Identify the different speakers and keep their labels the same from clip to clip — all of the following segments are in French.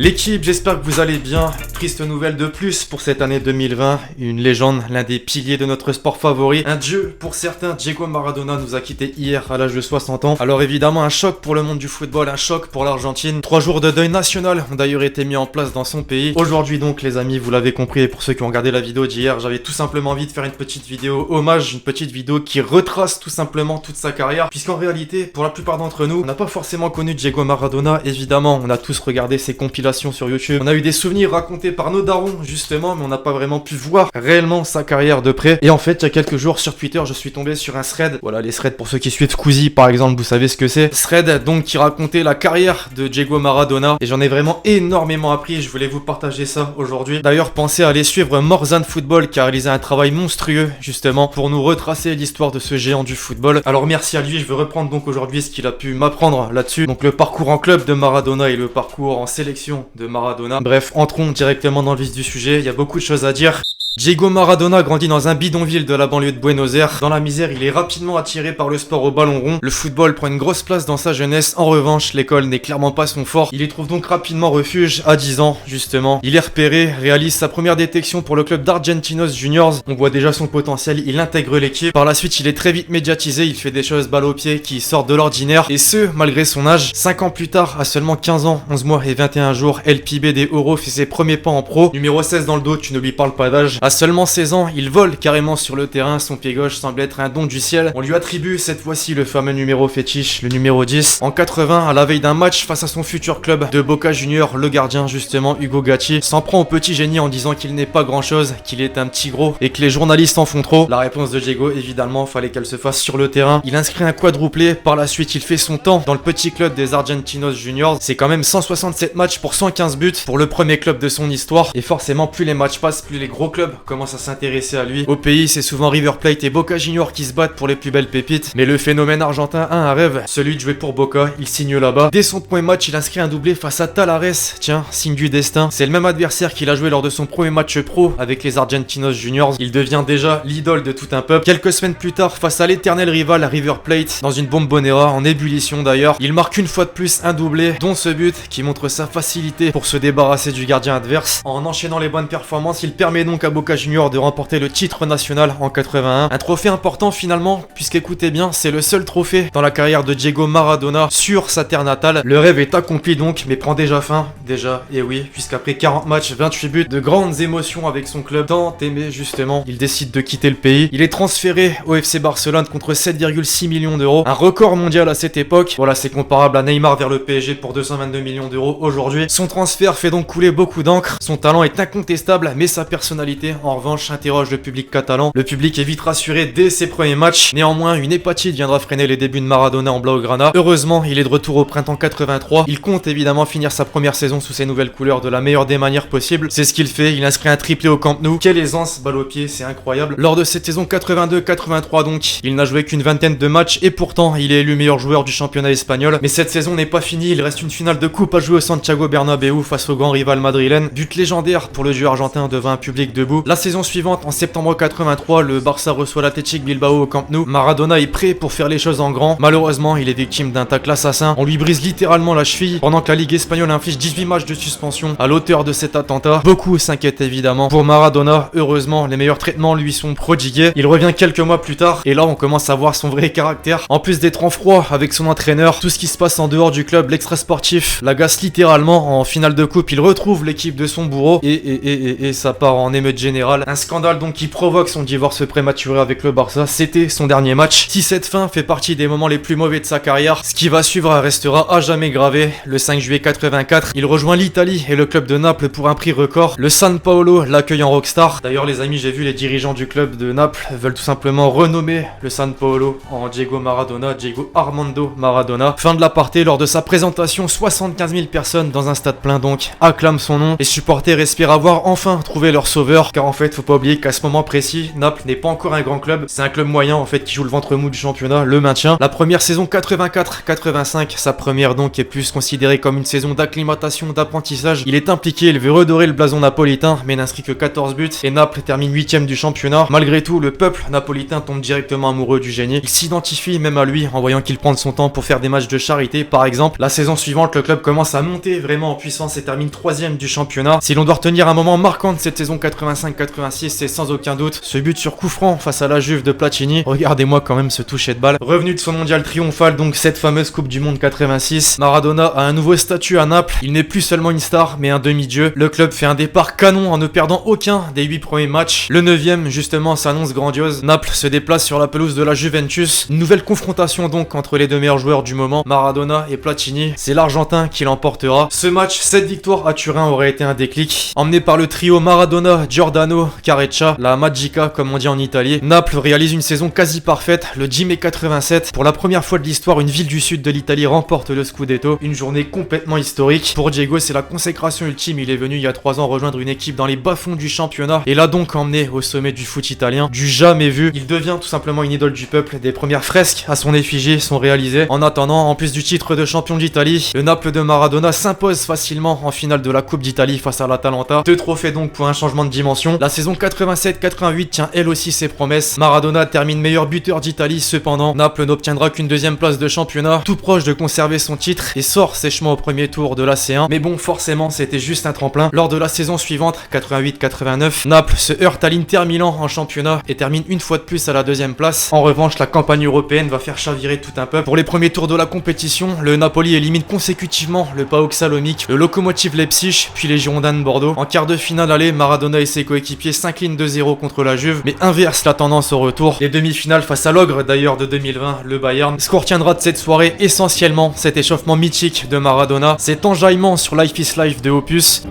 Speaker 1: L'équipe, j'espère que vous allez bien. Triste nouvelle de plus pour cette année 2020. Une légende, l'un des piliers de notre sport favori. Un dieu pour certains, Diego Maradona nous a quittés hier à l'âge de 60 ans. Alors évidemment, un choc pour le monde du football, un choc pour l'Argentine. 3 jours de deuil national ont d'ailleurs été mis en place dans son pays. Aujourd'hui donc les amis, vous l'avez compris, et pour ceux qui ont regardé la vidéo d'hier, j'avais tout simplement envie de faire une petite vidéo hommage, une petite vidéo qui retrace tout simplement toute sa carrière. Puisqu'en réalité, pour la plupart d'entre nous, on n'a pas forcément connu Diego Maradona. Évidemment, on a tous regardé ses compilations sur YouTube. On a eu des souvenirs racontés par nos darons justement, mais on n'a pas vraiment pu voir réellement sa carrière de près. Et en fait, il y a quelques jours sur Twitter, je suis tombé sur un thread. Voilà, les threads pour ceux qui suivent Squeezie par exemple, vous savez ce que c'est. Thread donc qui racontait la carrière de Diego Maradona et j'en ai vraiment énormément appris. Je voulais vous partager ça aujourd'hui. D'ailleurs, pensez à aller suivre Morzan Football qui a réalisé un travail monstrueux justement pour nous retracer l'histoire de ce géant du football. Alors merci à lui. Je veux reprendre donc aujourd'hui ce qu'il a pu m'apprendre là-dessus. Donc le parcours en club de Maradona et le parcours en sélection de Maradona. Bref, entrons directement dans le vif du sujet, il y a beaucoup de choses à dire. Diego Maradona grandit dans un bidonville de la banlieue de Buenos Aires. Dans la misère, il est rapidement attiré par le sport au ballon rond. Le football prend une grosse place dans sa jeunesse. En revanche, l'école n'est clairement pas son fort. Il y trouve donc rapidement refuge à 10 ans, justement. Il est repéré, réalise sa première détection pour le club d'Argentinos Juniors. On voit déjà son potentiel, il intègre l'équipe. Par la suite, il est très vite médiatisé, il fait des choses balle au pied qui sortent de l'ordinaire. Et ce, malgré son âge. 5 ans plus tard, à seulement 15 ans, 11 mois et 21 jours, El Pibe de Oro fait ses premiers pas en pro. Numéro 16 dans le dos, tu ne lui parles pas d'âge. À seulement 16 ans, il vole carrément sur le terrain, son pied gauche semble être un don du ciel. On lui attribue cette fois-ci le fameux numéro fétiche, le numéro 10. En 80, à la veille d'un match face à son futur club de Boca Juniors, le gardien justement Hugo Gatti s'en prend au petit génie en disant qu'il n'est pas grand chose, qu'il est un petit gros et que les journalistes en font trop. La réponse de Diego, évidemment, fallait qu'elle se fasse sur le terrain. Il inscrit un quadruplé, par la suite il fait son temps dans le petit club des Argentinos Juniors. C'est quand même 167 matchs pour 115 buts pour le premier club de son histoire. Et forcément, plus les matchs passent, plus les gros clubs commencent à s'intéresser à lui. Au pays, c'est souvent River Plate et Boca Juniors qui se battent pour les plus belles pépites. Mais le phénomène argentin a un rêve, celui de jouer pour Boca. Il signe là-bas. Dès son premier match, il inscrit un doublé face à Talares. Tiens, signe du destin. C'est le même adversaire qu'il a joué lors de son premier match pro avec les Argentinos Juniors. Il devient déjà l'idole de tout un peuple. Quelques semaines plus tard, face à l'éternel rival River Plate, dans une bombonera en ébullition d'ailleurs, il marque une fois de plus un doublé, dont ce but qui montre sa facilité pour se débarrasser du gardien adverse. En enchaînant les bonnes performances, il permet donc à Boca Juniors de remporter le titre national en 81. Un trophée important finalement, puisqu'écoutez bien, c'est le seul trophée dans la carrière de Diego Maradona sur sa terre natale. Le rêve est accompli donc, mais prend déjà fin. Déjà, et oui, puisqu'après 40 matchs, 28 buts, de grandes émotions avec son club, tant aimé justement, il décide de quitter le pays. Il est transféré au FC Barcelone contre 7,6 millions d'euros. Un record mondial à cette époque. Voilà, c'est comparable à Neymar vers le PSG pour 222 millions d'euros aujourd'hui. Son transfert fait donc couler beaucoup d'encre. Son talent est incontestable, mais sa personnalité, en revanche, interroge le public catalan. Le public est vite rassuré dès ses premiers matchs. Néanmoins, une hépatite viendra freiner les débuts de Maradona en Blaugrana. Heureusement, il est de retour au printemps 83. Il compte évidemment finir sa première saison sous ses nouvelles couleurs de la meilleure des manières possibles. C'est ce qu'il fait. Il inscrit un triplé au Camp Nou. Quelle aisance, balle au pied, c'est incroyable. Lors de cette saison 82-83 donc, il n'a joué qu'une vingtaine de matchs et pourtant, il est élu meilleur joueur du championnat espagnol. Mais cette saison n'est pas finie. Il reste une finale de coupe à jouer au Santiago Bernabéu face au grand rival madrilène. But légendaire pour le jeu argentin devant un public debout. La saison suivante, en septembre 83, le Barça reçoit l'Athletic Bilbao au Camp Nou. Maradona est prêt pour faire les choses en grand. Malheureusement, il est victime d'un tacle assassin. On lui brise littéralement la cheville pendant que la Ligue espagnole inflige 18 matchs de suspension à l'auteur de cet attentat. Beaucoup s'inquiètent évidemment. Pour Maradona, heureusement, les meilleurs traitements lui sont prodigués. Il revient quelques mois plus tard et là, on commence à voir son vrai caractère. En plus d'être en froid avec son entraîneur, tout ce qui se passe en dehors du club, l'extra-sportif, l'agace littéralement. En finale de coupe, il retrouve l'équipe de son bourreau et ça part en émeute générale. Un scandale donc qui provoque son divorce prématuré avec le Barça. C'était son dernier match. Si cette fin fait partie des moments les plus mauvais de sa carrière, ce qui va suivre restera à jamais gravé. Le 5 juillet 84, il rejoint l'Italie et le club de Naples pour un prix record. Le San Paolo l'accueille en rockstar. D'ailleurs les amis, j'ai vu les dirigeants du club de Naples veulent tout simplement renommer le San Paolo en Diego Maradona, Diego Armando Maradona. Fin de l'aparté, lors de sa présentation, 75 000 personnes dans un stade plein donc acclament son nom. Les supporters espèrent avoir enfin trouvé leur sauveur. car en fait faut pas oublier qu'à ce moment précis, Naples n'est pas encore un grand club, c'est un club moyen en fait qui joue le ventre mou du championnat, le maintien. La première saison 84-85, sa première donc est plus considérée comme une saison d'acclimatation, d'apprentissage. Il est impliqué, il veut redorer le blason napolitain, mais n'inscrit que 14 buts et Naples termine 8ème du championnat. Malgré tout, le peuple napolitain tombe directement amoureux du génie. Il s'identifie même à lui en voyant qu'il prend de son temps pour faire des matchs de charité par exemple. La saison suivante, le club commence à monter vraiment en puissance et termine 3ème du championnat. Si l'on doit retenir un moment marquant de cette saison 85-86, c'est sans aucun doute ce but sur coup franc face à la Juve de Platini. Regardez-moi quand même ce toucher de balle. Revenu de son mondial triomphal, donc cette fameuse Coupe du Monde 86, Maradona a un nouveau statut à Naples. Il n'est plus seulement une star, mais un demi-dieu. Le club fait un départ canon en ne perdant aucun des 8 premiers matchs. Le 9ème, justement, s'annonce grandiose. Naples se déplace sur la pelouse de la Juventus. Une nouvelle confrontation donc entre les deux meilleurs joueurs du moment, Maradona et Platini. C'est l'Argentin qui l'emportera. Ce match, cette victoire à Turin aurait été un déclic. Emmené par le trio Maradona, Giordano, Careccia, la Magica comme on dit en Italie, Naples réalise une saison quasi parfaite. Le 10 mai 87, pour la première fois de l'histoire, une ville du sud de l'Italie remporte le Scudetto. Une journée complètement historique. Pour Diego, c'est la consécration ultime. Il est venu il y a 3 ans rejoindre une équipe dans les bas-fonds du championnat et l'a donc emmené au sommet du foot italien, du jamais vu. Il devient tout simplement une idole du peuple. Des premières fresques à son effigie sont réalisées. En attendant, en plus du titre de champion d'Italie, le Naples de Maradona s'impose facilement en finale de la Coupe d'Italie face à l'Atalanta. 2 trophées donc pour un changement de dimension. La saison 87-88 tient elle aussi ses promesses. Maradona termine meilleur buteur d'Italie, cependant Naples n'obtiendra qu'une 2ème place de championnat, tout proche de conserver son titre et sort sèchement au premier tour de la C1. Mais bon, forcément c'était juste un tremplin. Lors de la saison suivante, 88-89, Naples se heurte à l'Inter Milan en championnat et termine une fois de plus à la 2ème place. En revanche, la campagne européenne va faire chavirer tout un peuple. Pour les premiers tours de la compétition, le Napoli élimine consécutivement le PAOK Salonique, le Lokomotiv Leipzig, puis les Girondins de Bordeaux. En quart de finale aller, Maradona et ses coéquipiers s'inclinent 2-0 contre la Juve, mais inverse la tendance au retour. Les demi-finales face à l'ogre d'ailleurs de 2020, le Bayern. Ce qu'on retiendra de cette soirée, essentiellement cet échauffement mythique de Maradona, cet enjaillement sur Life is Life de Opus.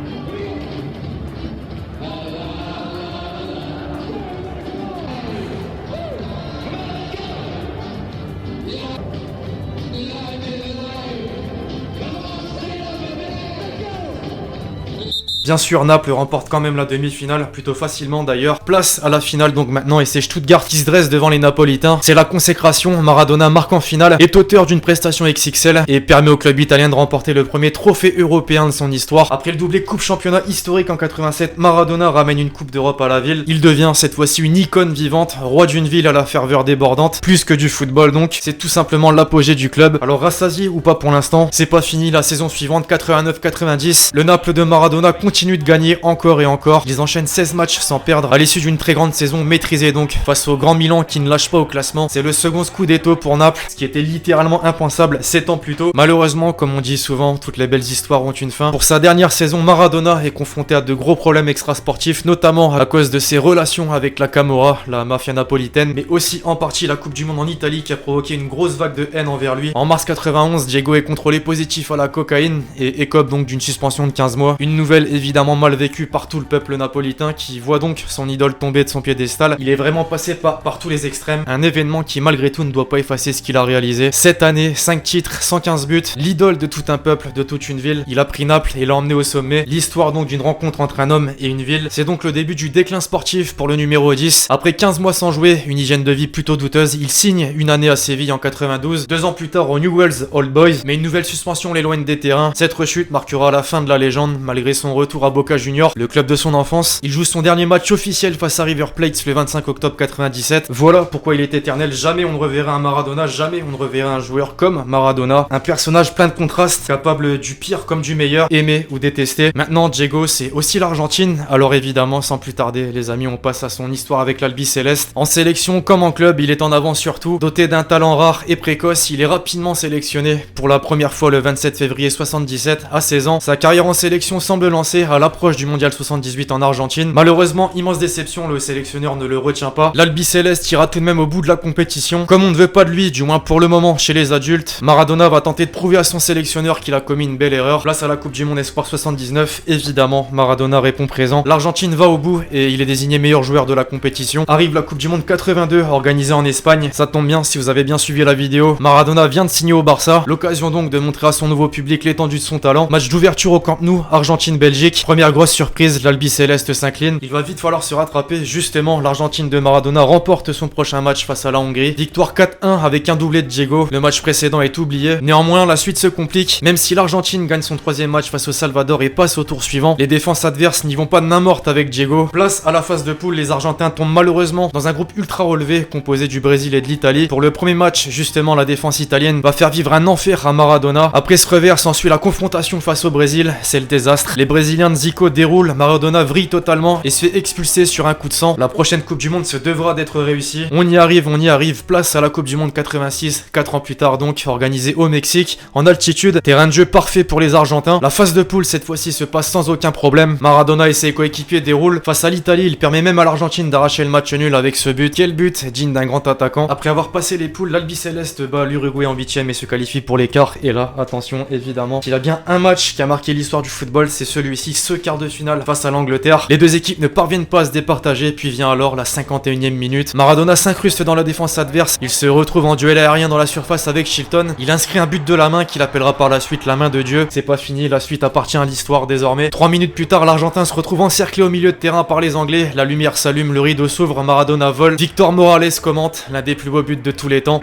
Speaker 1: Bien sûr, Naples remporte quand même la demi-finale, plutôt facilement d'ailleurs. Place à la finale donc maintenant et c'est Stuttgart qui se dresse devant les Napolitains. C'est la consécration, Maradona marque en finale, est auteur d'une prestation XXL et permet au club italien de remporter le premier trophée européen de son histoire. Après le doublé coupe championnat historique en 87, Maradona ramène une coupe d'Europe à la ville. Il devient cette fois-ci une icône vivante, roi d'une ville à la ferveur débordante, plus que du football donc. C'est tout simplement l'apogée du club. Alors rassasié ou pas pour l'instant, c'est pas fini la saison suivante, 89-90. Le Naples de Maradona continue de gagner encore et encore. Ils enchaînent 16 matchs sans perdre à l'issue d'une très grande saison maîtrisée donc face au Grand Milan qui ne lâche pas au classement. C'est le second Scudetto pour Naples, ce qui était littéralement impensable 7 ans plus tôt. Malheureusement, comme on dit souvent, toutes les belles histoires ont une fin. Pour sa dernière saison, Maradona est confronté à de gros problèmes extrasportifs, notamment à cause de ses relations avec la Camorra, la mafia napolitaine, mais aussi en partie la Coupe du Monde en Italie qui a provoqué une grosse vague de haine envers lui. En mars 91, Diego est contrôlé positif à la cocaïne et écope donc d'une suspension de 15 mois. Une nouvelle évidemment mal vécu par tout le peuple napolitain qui voit donc son idole tomber de son piédestal. Il est vraiment passé par tous les extrêmes. Un événement qui malgré tout ne doit pas effacer ce qu'il a réalisé. Cette année, 5 titres, 115 buts, l'idole de tout un peuple, de toute une ville. Il a pris Naples et l'a emmené au sommet. L'histoire donc d'une rencontre entre un homme et une ville. C'est donc le début du déclin sportif pour le numéro 10. Après 15 mois sans jouer, une hygiène de vie plutôt douteuse, il signe une année à Séville en 92, 2 ans plus tard au Newell's Old Boys, mais une nouvelle suspension l'éloigne des terrains. Cette rechute marquera la fin de la légende malgré son retour à Boca Juniors, le club de son enfance. Il joue son dernier match officiel face à River Plate le 25 octobre 97. Voilà pourquoi il est éternel. Jamais on ne reverra un Maradona, jamais on ne reverra un joueur comme Maradona. Un personnage plein de contrastes, capable du pire comme du meilleur, aimé ou détesté. Maintenant, Diego, c'est aussi l'Argentine. Alors évidemment, sans plus tarder, les amis, on passe à son histoire avec l'Albi Céleste. En sélection comme en club, il est en avant surtout. Doté d'un talent rare et précoce, il est rapidement sélectionné pour la première fois le 27 février 77 à 16 ans. Sa carrière en sélection semble lancée à l'approche du mondial 78 en Argentine. Malheureusement, immense déception, le sélectionneur ne le retient pas. L'Albi Céleste ira tout de même au bout de la compétition. Comme on ne veut pas de lui, du moins pour le moment chez les adultes, Maradona va tenter de prouver à son sélectionneur qu'il a commis une belle erreur. Place à la Coupe du Monde Espoir 79, évidemment, Maradona répond présent. L'Argentine va au bout et il est désigné meilleur joueur de la compétition. Arrive la Coupe du Monde 82 organisée en Espagne. Ça tombe bien si vous avez bien suivi la vidéo. Maradona vient de signer au Barça. L'occasion donc de montrer à son nouveau public l'étendue de son talent. Match d'ouverture au Camp Nou, Argentine-Belgique. break. Première grosse surprise, l'Albi Céleste s'incline. Il va vite falloir se rattraper. Justement, l'Argentine de Maradona remporte son prochain match face à la Hongrie. Victoire 4-1 avec un doublé de Diego. Le match précédent est oublié. Néanmoins, la suite se complique. Même si l'Argentine gagne son troisième match face au Salvador et passe au tour suivant, les défenses adverses n'y vont pas de main morte avec Diego. Place à la phase de poule, les Argentins tombent malheureusement dans un groupe ultra relevé composé du Brésil et de l'Italie. Pour le premier match, justement, la défense italienne va faire vivre un enfer à Maradona. Après ce revers, s'ensuit la confrontation face au Brésil. C'est le désastre. Les Brésiliens de Zico déroulent. Maradona vrille totalement et se fait expulser sur un coup de sang. La prochaine Coupe du Monde se devra d'être réussie. On y arrive. Place à la Coupe du Monde 86, 4 ans plus tard donc, organisée au Mexique, en altitude. Terrain de jeu parfait pour les Argentins. La phase de poule cette fois-ci se passe sans aucun problème. Maradona et ses coéquipiers déroulent. Face à l'Italie, il permet même à l'Argentine d'arracher le match nul avec ce but. Quel but digne d'un grand attaquant. Après avoir passé les poules, l'Albi Céleste bat l'Uruguay en 8ème et se qualifie pour les quarts. Et là, attention, évidemment, s'il y a bien un match qui a marqué l'histoire du football, c'est celui-ci, ce quart de finale face à l'Angleterre. Les deux équipes ne parviennent pas à se départager, puis vient alors la 51ème minute. Maradona s'incruste dans la défense adverse. Il se retrouve en duel aérien dans la surface avec Shilton. Il inscrit un but de la main qu'il appellera par la suite la main de Dieu. C'est pas fini, la suite appartient à l'histoire désormais. 3 minutes plus tard, l'Argentin se retrouve encerclé au milieu de terrain par les Anglais. La lumière s'allume, le rideau s'ouvre, Maradona vole. Victor Morales commente l'un des plus beaux buts de tous les temps.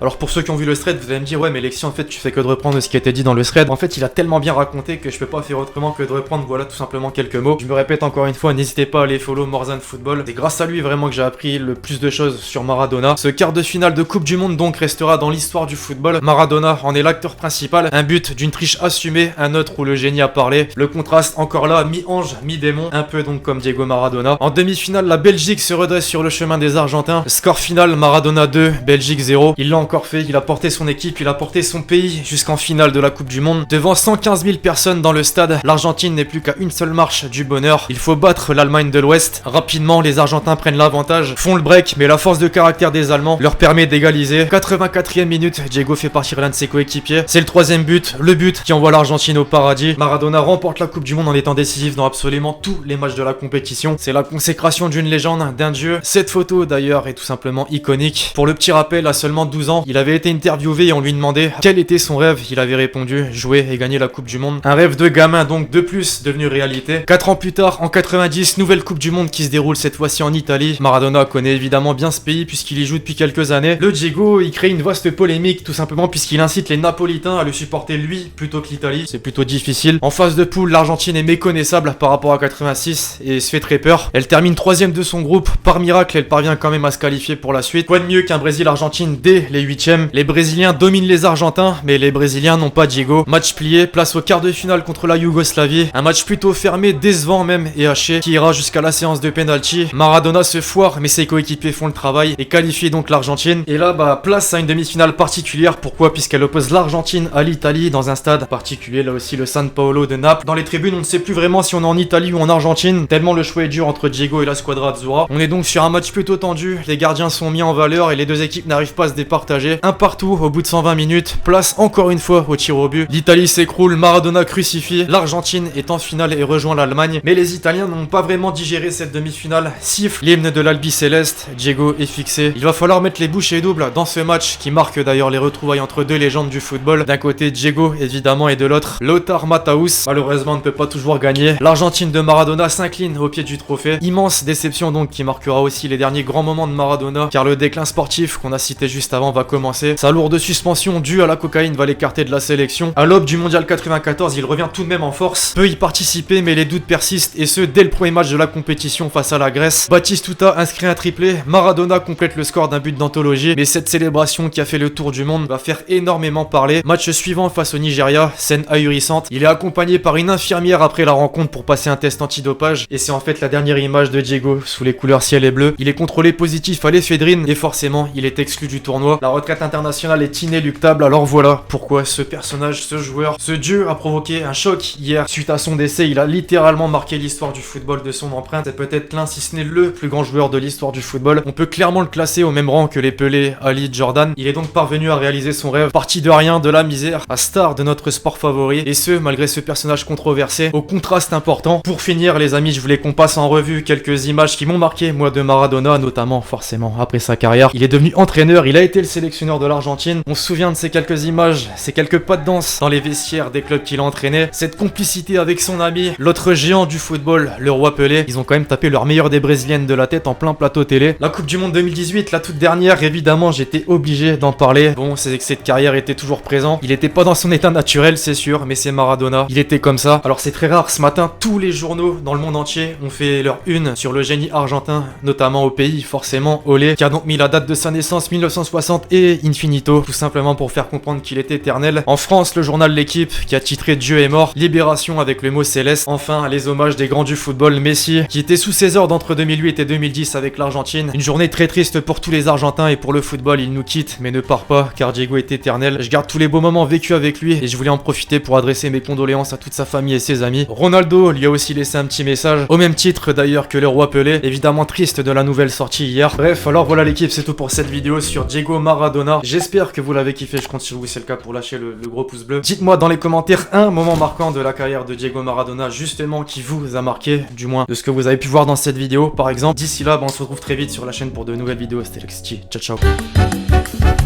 Speaker 1: Alors pour ceux qui ont vu le thread, vous allez me dire ouais mais Lexi en fait tu fais que de reprendre ce qui a été dit dans le thread. En fait il a tellement bien raconté que je peux pas faire autrement que de reprendre voilà tout simplement quelques mots. Je me répète encore une fois, n'hésitez pas à aller follow Morzan Football. C'est grâce à lui vraiment que j'ai appris le plus de choses sur Maradona. Ce quart de finale de Coupe du Monde donc restera dans l'histoire du football. Maradona en est l'acteur principal. Un but d'une triche assumée, un autre où le génie a parlé. Le contraste encore là, mi-ange, mi-démon, un peu donc comme Diego Maradona. En demi-finale, la Belgique se redresse sur le chemin des Argentins. Score final, Maradona 2, Belgique 0. Il l'a encore fait, il a porté son équipe, il a porté son pays jusqu'en finale de la Coupe du Monde. Devant 115 000 personnes dans le stade, l'Argentine n'est plus qu'à une seule marche du bonheur. Il faut battre l'Allemagne de l'Ouest. Rapidement, les Argentins prennent l'avantage, font le break, mais la force de caractère des Allemands leur permet d'égaliser. 84e minute, Diego fait partir l'un de ses coéquipiers. C'est le troisième but, le but qui envoie l'Argentine au paradis. Maradona remporte la Coupe du Monde en étant décisif dans absolument tous les matchs de la compétition. C'est la consécration d'une légende, d'un dieu. Cette photo d'ailleurs est tout simplement iconique. Pour le petit rappel, à seulement 12 ans, il avait été interviewé et on lui demandait quel était son rêve. Il avait répondu jouer et gagner la Coupe du Monde. Un rêve de gamin donc de plus devenu réalité. 4 ans plus tard, en 90, nouvelle Coupe du Monde qui se déroule cette fois-ci en Italie. Maradona connaît évidemment bien ce pays puisqu'il y joue depuis quelques années. Le Diego, il crée une vaste polémique tout simplement puisqu'il incite les Napolitains à le supporter lui plutôt que l'Italie. C'est plutôt difficile. En phase de poule, l'Argentine est méconnaissable par rapport à 86 et se fait très peur. Elle termine 3ème de son groupe. Par miracle, elle parvient quand même à se qualifier pour la suite. Quoi de mieux qu'un Brésil-Argentine dès les 8ème. Les Brésiliens dominent les Argentins, mais les Brésiliens n'ont pas Diego. Match plié, place au quart de finale contre la Yougoslavie. Un match plutôt fermé, décevant même et haché, qui ira jusqu'à la séance de penalty. Maradona se foire, mais ses coéquipiers font le travail et qualifient donc l'Argentine. Et là, place à une demi-finale particulière. Pourquoi? Puisqu'elle oppose l'Argentine à l'Italie dans un stade particulier, là aussi le San Paolo de Naples. Dans les tribunes, on ne sait plus vraiment si on est en Italie ou en Argentine, tellement le choix est dur entre Diego et la Squadra Azzurra. On est donc sur un match plutôt tendu, les gardiens sont mis en valeur et les deux équipes n'arrivent pas à se départager. Un partout au bout de 120 minutes, place encore une fois au tir au but. L'Italie s'écroule, Maradona crucifie, l'Argentine est en finale et rejoint l'Allemagne. Mais les Italiens n'ont pas vraiment digéré cette demi-finale. Siffle l'hymne de l'Albi Céleste, Diego est fixé. Il va falloir mettre les bouchées doubles dans ce match qui marque d'ailleurs les retrouvailles entre deux légendes du football. D'un côté Diego évidemment et de l'autre Lothar Matthaus. Malheureusement on ne peut pas toujours gagner. L'Argentine de Maradona s'incline au pied du trophée. Immense déception donc qui marquera aussi les derniers grands moments de Maradona car le déclin sportif qu'on a cité juste avant va commencer. Sa lourde suspension due à la cocaïne va l'écarter de la sélection. À l'aube du mondial 94, il revient tout de même en force. Peut y participer mais les doutes persistent et ce dès le premier match de la compétition face à la Grèce. Batistuta inscrit un triplé, Maradona complète le score d'un but d'anthologie, mais cette célébration qui a fait le tour du monde va faire énormément parler. Match suivant face au Nigeria, scène ahurissante. Il est accompagné par une infirmière après la rencontre pour passer un test antidopage et c'est en fait la dernière image de Diego sous les couleurs ciel et bleu. Il est contrôlé positif à l'éphédrine et forcément il est exclu du tournoi. La retraite internationale est inéluctable, alors voilà pourquoi ce personnage, ce joueur, ce dieu a provoqué un choc hier. Suite à son décès, il a littéralement marqué l'histoire du football de son empreinte. C'est peut-être l'un, si ce n'est le plus grand joueur de l'histoire du football. On peut clairement le classer au même rang que les Pelé, Ali, Jordan. Il est donc parvenu à réaliser son rêve, parti de rien, de la misère, à star de notre sport favori, et ce, malgré ce personnage controversé, au contraste important. Pour finir, les amis, je voulais qu'on passe en revue quelques images qui m'ont marqué, moi, de Maradona, notamment, forcément, après sa carrière. Il est devenu entraîneur, il a été le sélectionneur de l'Argentine. On se souvient de ces quelques images, ces quelques pas de danse dans les vestiaires des clubs qu'il a entraînés, cette complicité avec son ami, l'autre géant du football, le roi Pelé. Ils ont quand même tapé leur meilleur des brésiliennes de la tête en plein plateau télé. La Coupe du Monde 2018, la toute dernière, évidemment, j'étais obligé d'en parler. Bon, c'est que cette carrière était toujours présent. Il était pas dans son état naturel, c'est sûr, mais c'est Maradona. Il était comme ça. Alors c'est très rare, ce matin, tous les journaux dans le monde entier ont fait leur une sur le génie argentin, notamment au pays, forcément, Olé, qui a donc mis la date de sa naissance 1960 et Infinito, tout simplement pour faire comprendre qu'il est éternel. En France, le journal L'Équipe, qui a titré Dieu est mort, Libération avec le mot céleste. Enfin, les hommages des grands du football, Messi, qui était sous ses ordres entre 2008 et 2010 avec l'Argentine. Une journée très triste pour tous les Argentins et pour le football, il nous quitte, mais ne part pas, car Diego est éternel. Je garde tous les beaux moments vécus avec lui, et je voulais en profiter pour adresser mes condoléances à toute sa famille et ses amis. Ronaldo lui a aussi laissé un petit message, au même titre d'ailleurs que le roi Pelé, évidemment triste de la nouvelle sortie hier. Bref, alors voilà l'équipe, c'est tout pour cette vidéo sur Diego Maradona. J'espère que vous l'avez kiffé, je compte sur vous, c'est le cas, pour lâcher le gros pouce bleu. Dites-moi dans les commentaires un moment marquant de la carrière de Diego Maradona, justement, qui vous a marqué, du moins de ce que vous avez pu voir dans cette vidéo, par exemple. D'ici là, on se retrouve très vite sur la chaîne pour de nouvelles vidéos. C'était Lexity, ciao ciao.